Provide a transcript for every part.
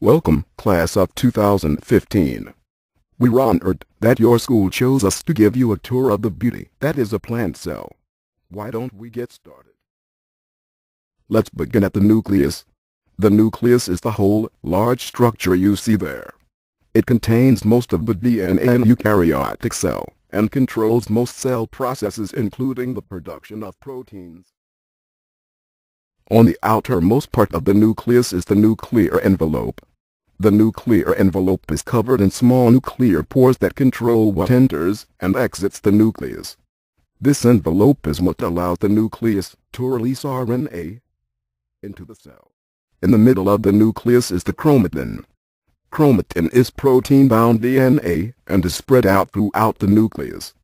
Welcome, class of 2015. We're honored that your school chose us to give you a tour of the beauty that is a plant cell. Why don't we get started? Let's begin at the nucleus. The nucleus is the whole, large structure you see there. It contains most of the DNA in a eukaryotic cell, and controls most cell processes including the production of proteins. On the outermost part of the nucleus is the nuclear envelope. The nuclear envelope is covered in small nuclear pores that control what enters and exits the nucleus. This envelope is what allows the nucleus to release RNA into the cell. In the middle of the nucleus is the chromatin. Chromatin is protein-bound DNA and is spread out throughout the nucleus.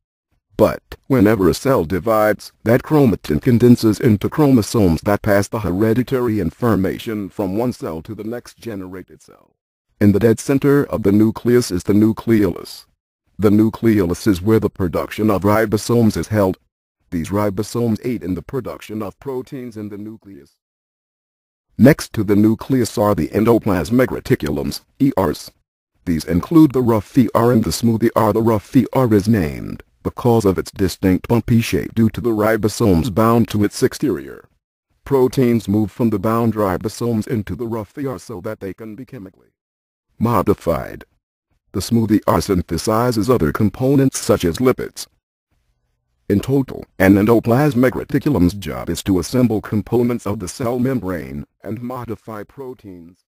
But whenever a cell divides, that chromatin condenses into chromosomes that pass the hereditary information from one cell to the next generated cell. In the dead center of the nucleus is the nucleolus. The nucleolus is where the production of ribosomes is held. These ribosomes aid in the production of proteins in the nucleus. Next to the nucleus are the endoplasmic reticulums, ERs. These include the rough ER and the smooth ER. The rough ER is named because of its distinct bumpy shape due to the ribosomes bound to its exterior. Proteins move from the bound ribosomes into the rough ER so that they can be chemically modified. The smooth ER synthesizes other components such as lipids. In total, an endoplasmic reticulum's job is to assemble components of the cell membrane and modify proteins.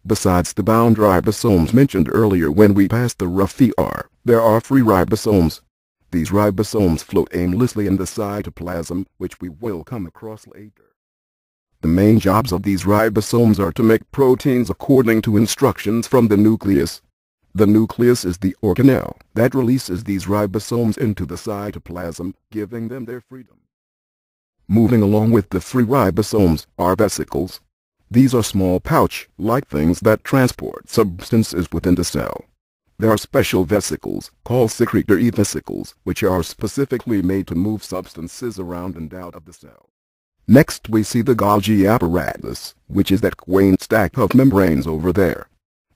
Besides the bound ribosomes mentioned earlier when we passed the rough ER, there are free ribosomes. These ribosomes float aimlessly in the cytoplasm, which we will come across later. The main jobs of these ribosomes are to make proteins according to instructions from the nucleus. The nucleus is the organelle that releases these ribosomes into the cytoplasm, giving them their freedom. Moving along with the free ribosomes are vesicles. These are small pouch-like things that transport substances within the cell. There are special vesicles, called secretory vesicles, which are specifically made to move substances around and out of the cell. Next we see the Golgi apparatus, which is that quaint stack of membranes over there.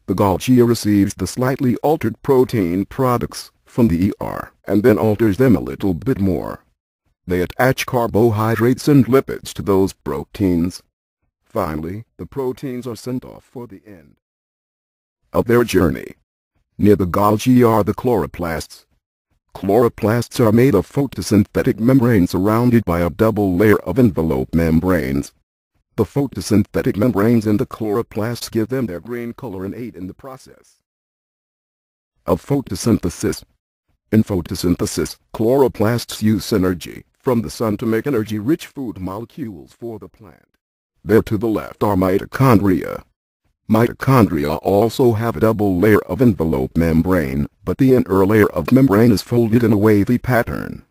The Golgi receives the slightly altered protein products from the ER, and then alters them a little bit more. They attach carbohydrates and lipids to those proteins. Finally, the proteins are sent off for the end of their journey. Near the Golgi are the chloroplasts. Chloroplasts are made of photosynthetic membranes surrounded by a double layer of envelope membranes. The photosynthetic membranes in the chloroplasts give them their green color and aid in the process of photosynthesis. In photosynthesis, chloroplasts use energy from the sun to make energy-rich food molecules for the plant. There to the left are mitochondria. Mitochondria also have a double layer of envelope membrane, but the inner layer of membrane is folded in a wavy pattern.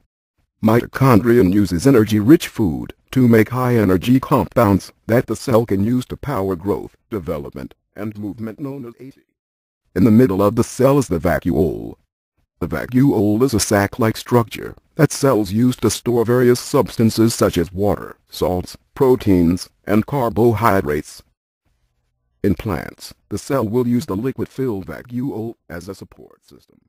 Mitochondria uses energy-rich food to make high-energy compounds that the cell can use to power growth, development, and movement known as AT. In the middle of the cell is the vacuole. The vacuole is a sac-like structure that cells use to store various substances such as water, salts, proteins, and carbohydrates. In plants, the cell will use the liquid-filled vacuole as a support system.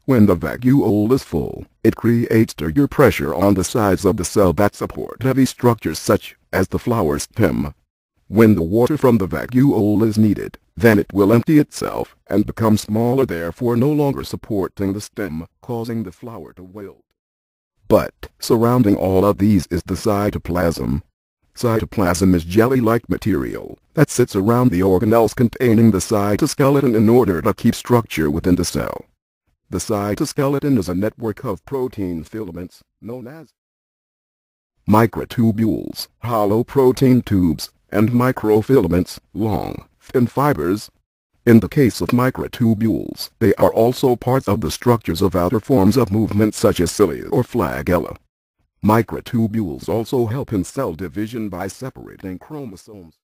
When the vacuole is full, it creates shear pressure on the sides of the cell that support heavy structures such as the flower stem. When the water from the vacuole is needed, then it will empty itself and become smaller, therefore no longer supporting the stem, causing the flower to wilt. But surrounding all of these is the cytoplasm. Cytoplasm is jelly-like material that sits around the organelles containing the cytoskeleton in order to keep structure within the cell. The cytoskeleton is a network of protein filaments, known as microtubules, hollow protein tubes, and microfilaments, long, thin fibers. In the case of microtubules, they are also parts of the structures of outer forms of movement such as cilia or flagella. Microtubules also help in cell division by separating chromosomes.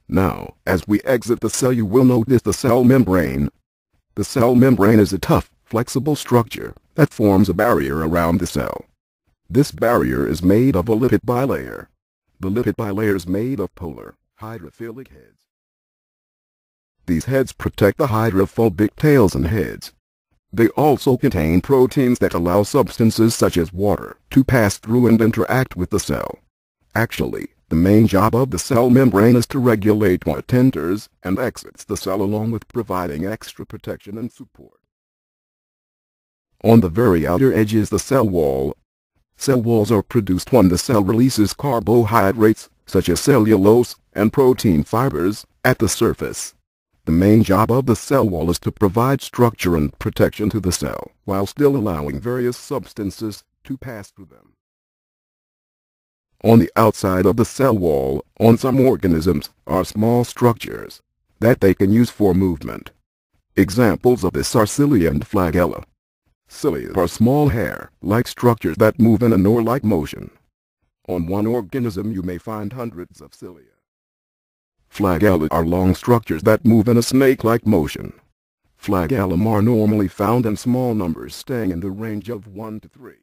Now, as we exit the cell, you will notice the cell membrane. The cell membrane is a tough, flexible structure that forms a barrier around the cell. This barrier is made of a lipid bilayer. The lipid bilayer is made of polar, hydrophilic heads. These heads protect the hydrophobic tails and heads. They also contain proteins that allow substances such as water to pass through and interact with the cell. Actually, the main job of the cell membrane is to regulate what enters and exits the cell, along with providing extra protection and support. On the very outer edge is the cell wall. Cell walls are produced when the cell releases carbohydrates, such as cellulose and protein fibers, at the surface. The main job of the cell wall is to provide structure and protection to the cell, while still allowing various substances to pass through them. On the outside of the cell wall, on some organisms, are small structures that they can use for movement. Examples of this are cilia and flagella. Cilia are small hair-like structures that move in an oar-like motion. On one organism you may find hundreds of cilia. Flagella are long structures that move in a snake-like motion. Flagellum are normally found in small numbers, staying in the range of 1 to 3.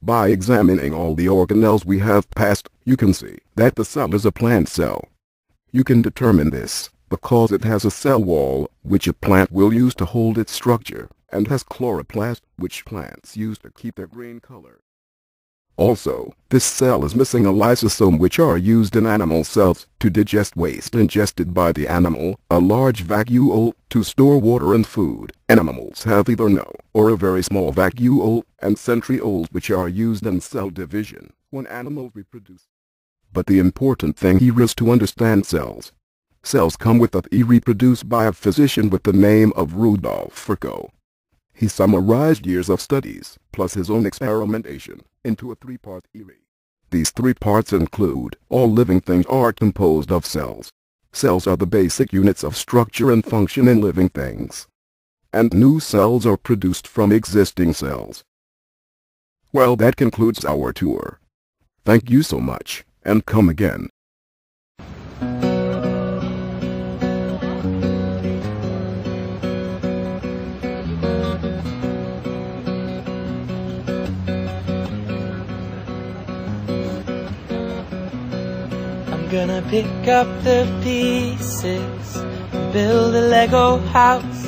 By examining all the organelles we have passed, you can see that the cell is a plant cell. You can determine this because it has a cell wall, which a plant will use to hold its structure, and has chloroplast, which plants use to keep their green color. Also, this cell is missing a lysosome, which are used in animal cells to digest waste ingested by the animal, a large vacuole to store water and food. Animals have either no or a very small vacuole and centrioles, which are used in cell division when animals reproduce. But the important thing here is to understand cells. Cells come with a theory produced by a physician with the name of Rudolf Virchow. He summarized years of studies, plus his own experimentation, into a 3-part theory. These 3 parts include: all living things are composed of cells. Cells are the basic units of structure and function in living things. And new cells are produced from existing cells. Well, that concludes our tour. Thank you so much, and come again. Gonna pick up the pieces and build a Lego house.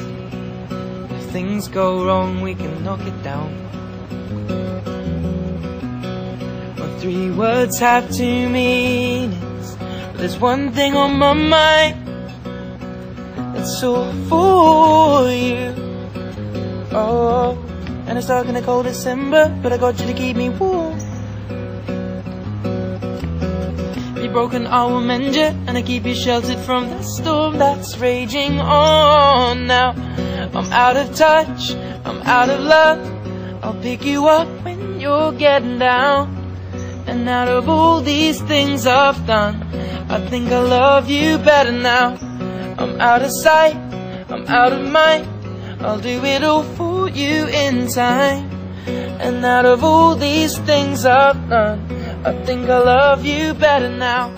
If things go wrong, we can knock it down. Well, 3 words have 2 meanings, but there's one thing on my mind that's all for you. Oh, and it's dark in the cold December, but I got you to keep me warm. Broken, I will mend you, and I keep you sheltered from the storm that's raging on. Now I'm out of touch, I'm out of love. I'll pick you up when you're getting down. And out of all these things I've done, I think I love you better now. I'm out of sight, I'm out of mind. I'll do it all for you in time. And out of all these things I've done, I think I love you better now.